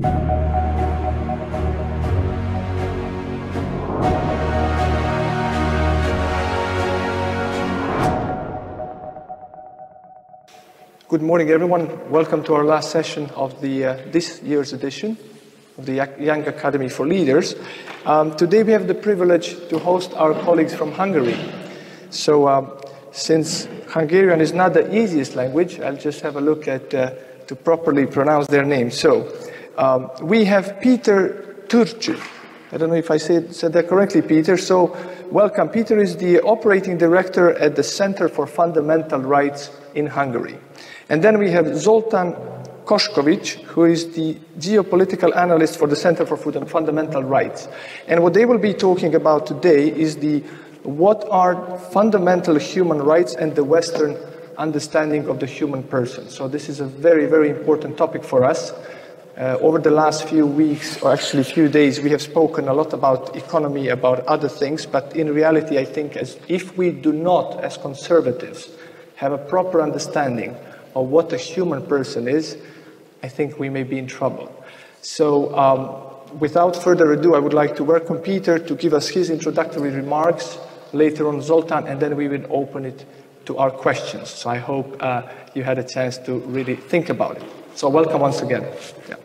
Good morning, everyone. Welcome to our last session of this year's edition of the Young Academy for Leaders. Today we have the privilege to host our colleagues from Hungary. So since Hungarian is not the easiest language, I'll just have a look at to properly pronounce their names. So we have Péter Törcsi. I don't know if I said that correctly, Peter. So welcome. Peter is the operating director at the Center for Fundamental Rights in Hungary. And then we have Zoltán Koskovics, who is the geopolitical analyst for the Center for Fundamental Rights. And what they will be talking about today is what are fundamental human rights and the Western understanding of the human person. So this is a very, very important topic for us. Over the last few weeks, or actually few days, we have spoken a lot about economy, about other things, but in reality, I think if we do not, as conservatives, have a proper understanding of what a human person is, I think we may be in trouble. So without further ado, I would like to welcome Peter to give us his introductory remarks, later on Zoltán, and then we will open it to our questions. So I hope you had a chance to really think about it. So welcome once again. Yeah.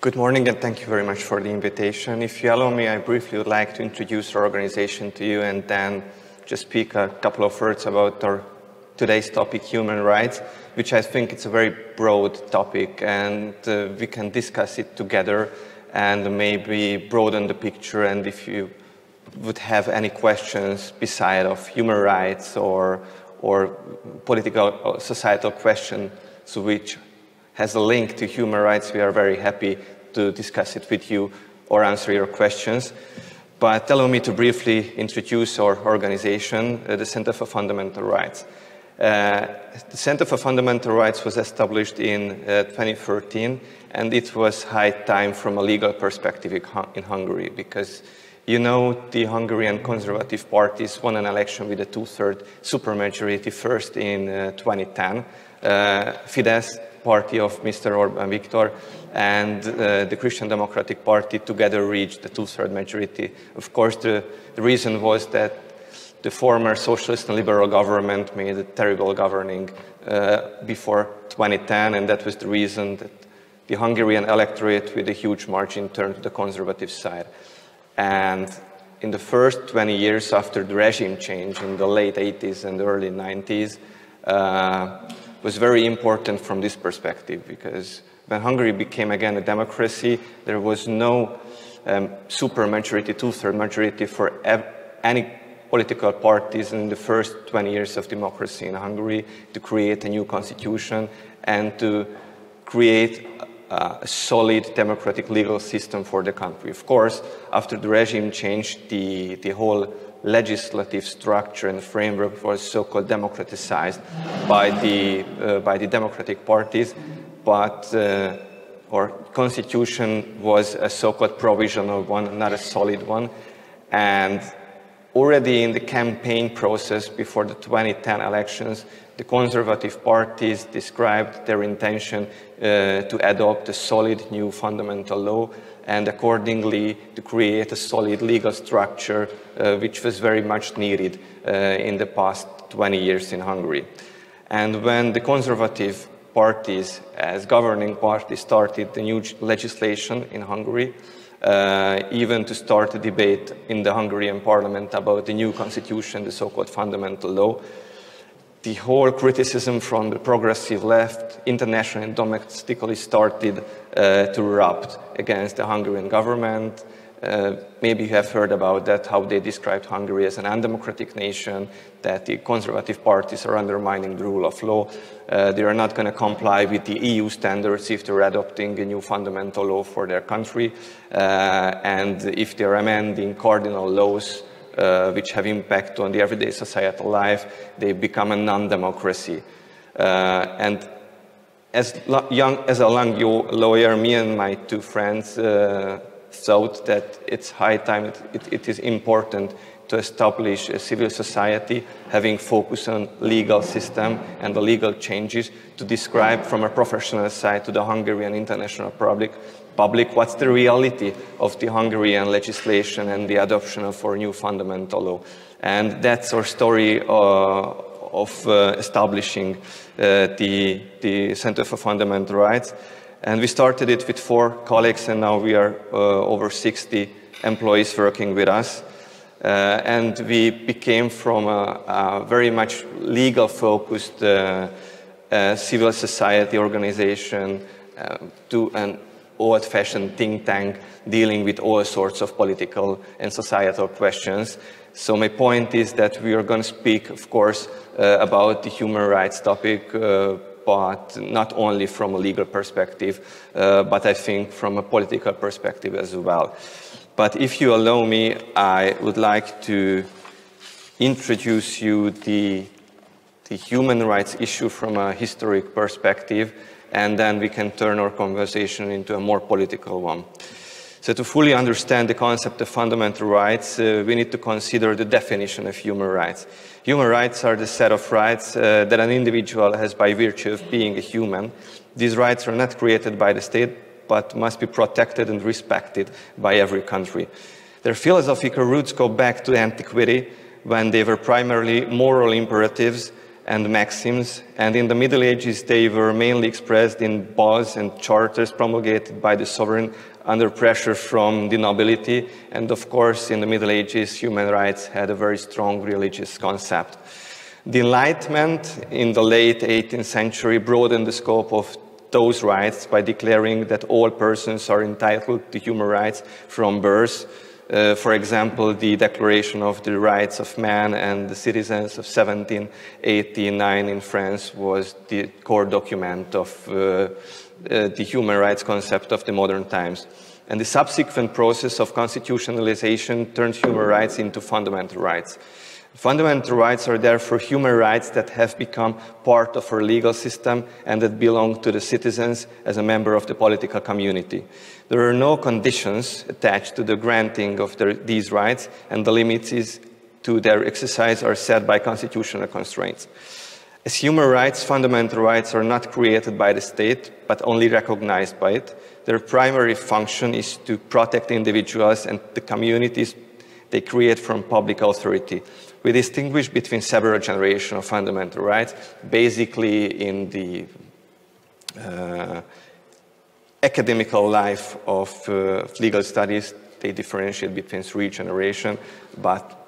Good morning, and thank you very much for the invitation. If you allow me, I briefly would like to introduce our organization to you and then just speak a couple of words about our today's topic, human rights, which I think it's a very broad topic, and we can discuss it together and maybe broaden the picture. And if you would have any questions beside of human rights or political or societal questions which has a link to human rights, we are very happy to discuss it with you or answer your questions. But allow me to briefly introduce our organization, the Center for Fundamental Rights. The Center for Fundamental Rights was established in 2013, and it was high time from a legal perspective in Hungary, because you know the Hungarian Conservative parties won an election with a two-thirds supermajority first in 2010. Fidesz party of Mr. Orbán Viktor and the Christian Democratic Party together reached the two-thirds majority. Of course, the reason was that the former socialist and liberal government made a terrible governing before 2010, and that was the reason that the Hungarian electorate with a huge margin turned to the conservative side. And in the first 20 years after the regime change in the late 80s and early 90s, was very important from this perspective, because when Hungary became again a democracy, there was no supermajority, two-thirds majority for any political parties in the first 20 years of democracy in Hungary to create a new constitution and to create a solid democratic legal system for the country. Of course, after the regime changed, the whole legislative structure and framework was so-called democratized by the democratic parties, but our constitution was a so-called provisional one, not a solid one. And already in the campaign process before the 2010 elections, the conservative parties described their intention to adopt a solid new fundamental law and accordingly to create a solid legal structure which was very much needed in the past 20 years in Hungary. And when the conservative parties as governing parties started the new legislation in Hungary, even to start a debate in the Hungarian parliament about the new constitution, the so-called fundamental law, the whole criticism from the progressive left internationally and domestically started to erupt against the Hungarian government. Maybe you have heard about that, how they described Hungary as an undemocratic nation, that the conservative parties are undermining the rule of law. They are not going to comply with the EU standards if they're adopting a new fundamental law for their country. And if they're amending cardinal laws which have impact on the everyday societal life, they become a non-democracy. And as a young lawyer, me and my two friends thought that it's high time, it is important to establish a civil society, having focus on legal system and the legal changes to describe from a professional side to the Hungarian international public what's the reality of the Hungarian legislation and the adoption of our new fundamental law. And that's our story of establishing the Center for Fundamental Rights. And we started it with 4 colleagues, and now we are over 60 employees working with us. And we became from a very much legal-focused civil society organization to an old-fashioned think tank dealing with all sorts of political and societal questions. So my point is that we are going to speak, of course, about the human rights topic, but not only from a legal perspective, but I think from a political perspective as well. But if you allow me, I would like to introduce you the human rights issue from a historic perspective, and then we can turn our conversation into a more political one. So to fully understand the concept of fundamental rights, we need to consider the definition of human rights. Human rights are the set of rights that an individual has by virtue of being a human. These rights are not created by the state, but must be protected and respected by every country. Their philosophical roots go back to antiquity, when they were primarily moral imperatives and maxims, and in the Middle Ages they were mainly expressed in laws and charters promulgated by the sovereign under pressure from the nobility, and of course in the Middle Ages human rights had a very strong religious concept. The Enlightenment in the late 18th century broadened the scope of those rights by declaring that all persons are entitled to human rights from birth. For example, the Declaration of the Rights of Man and the Citizens of 1789 in France was the core document of the human rights concept of the modern times. And the subsequent process of constitutionalization turned human rights into fundamental rights. Fundamental rights are therefore human rights that have become part of our legal system and that belong to the citizens as a member of the political community. There are no conditions attached to the granting of these rights, and the limits to their exercise are set by constitutional constraints. As human rights, fundamental rights are not created by the state, but only recognized by it. Their primary function is to protect individuals and the communities they create from public authority. We distinguish between several generations of fundamental rights. Basically, in the academical life of legal studies, they differentiate between 3 generations, but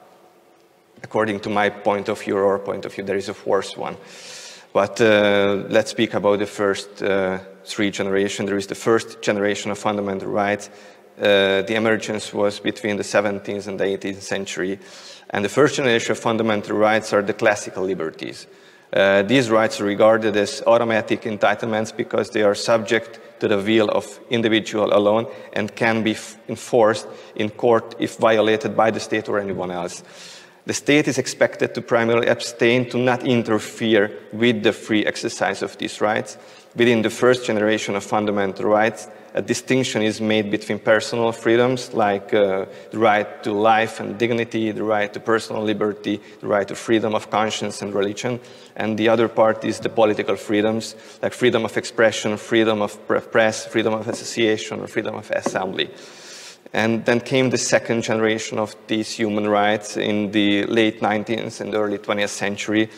according to my point of view or our point of view, there is a 4th one. But let's speak about the first 3 generations. There is the first generation of fundamental rights. The emergence was between the 17th and the 18th century. And the first generation of fundamental rights are the classical liberties. These rights are regarded as automatic entitlements because they are subject to the will of individual alone and can be enforced in court if violated by the state or anyone else. The state is expected to primarily abstain to not interfere with the free exercise of these rights. Within the first generation of fundamental rights, a distinction is made between personal freedoms like the right to life and dignity, the right to personal liberty, the right to freedom of conscience and religion, and the other part is the political freedoms like freedom of expression, freedom of press, freedom of association, or freedom of assembly. And then came the second generation of these human rights in the late 19th and early 20th century.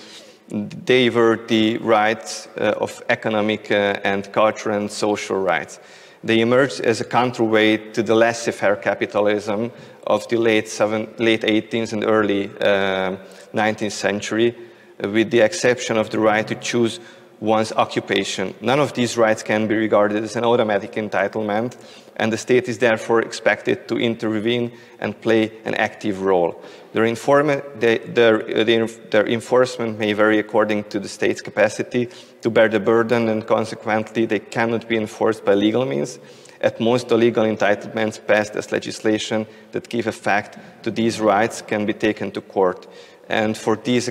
They were the rights of economic and cultural and social rights. They emerged as a counterweight to the laissez-faire capitalism of the late 18th and early 19th century, with the exception of the right to choose one's occupation. None of these rights can be regarded as an automatic entitlement, and the state is therefore expected to intervene and play an active role. Their enforcement may vary according to the state's capacity to bear the burden, and consequently they cannot be enforced by legal means. At most, the legal entitlements passed as legislation that give effect to these rights can be taken to court. And for these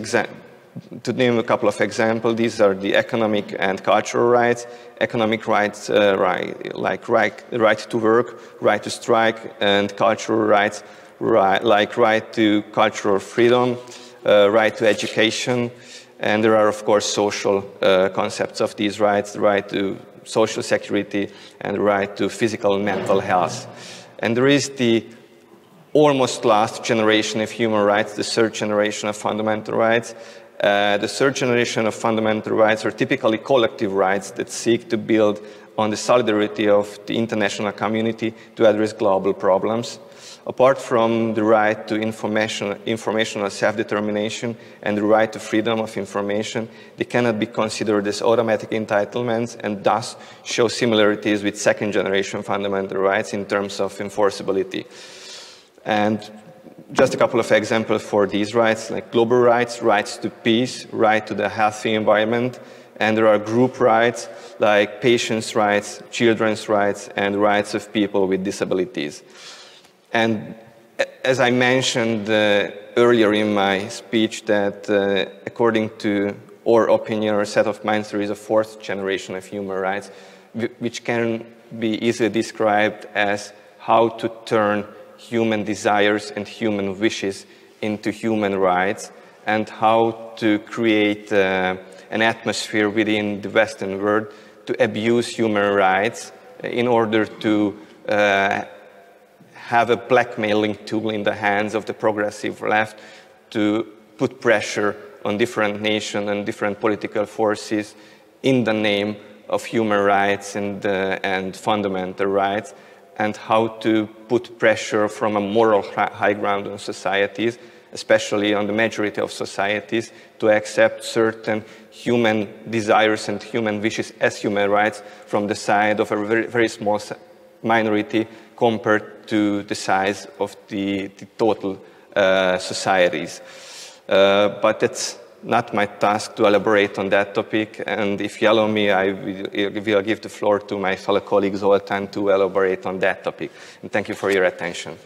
to name a couple of examples, these are the economic and cultural rights. Economic rights like right to work, right to strike, and cultural rights like right to cultural freedom, right to education, and there are, of course, social concepts of these rights, the right to social security and the right to physical and mental health. And there is the almost last generation of human rights, the third generation of fundamental rights. The third generation of fundamental rights are typically collective rights that seek to build on the solidarity of the international community to address global problems. Apart from the right to informational self-determination and the right to freedom of information, they cannot be considered as automatic entitlements and thus show similarities with second-generation fundamental rights in terms of enforceability. And just a couple of examples for these rights, like global rights, rights to peace, right to the healthy environment, and there are group rights like patients' rights, children's rights, and rights of people with disabilities. And as I mentioned earlier in my speech, that according to our opinion or set of minds, there is a fourth generation of human rights, which can be easily described as how to turn human desires and human wishes into human rights, and how to create an atmosphere within the Western world to abuse human rights in order to have a blackmailing tool in the hands of the progressive left to put pressure on different nations and different political forces in the name of human rights and fundamental rights, and how to put pressure from a moral high ground on societies, especially on the majority of societies, to accept certain human desires and human wishes as human rights from the side of a very, very small minority compared to the size of the total societies. But it's not my task to elaborate on that topic, and if you allow me, I will give the floor to my fellow colleague Zoltán to elaborate on that topic. And thank you for your attention.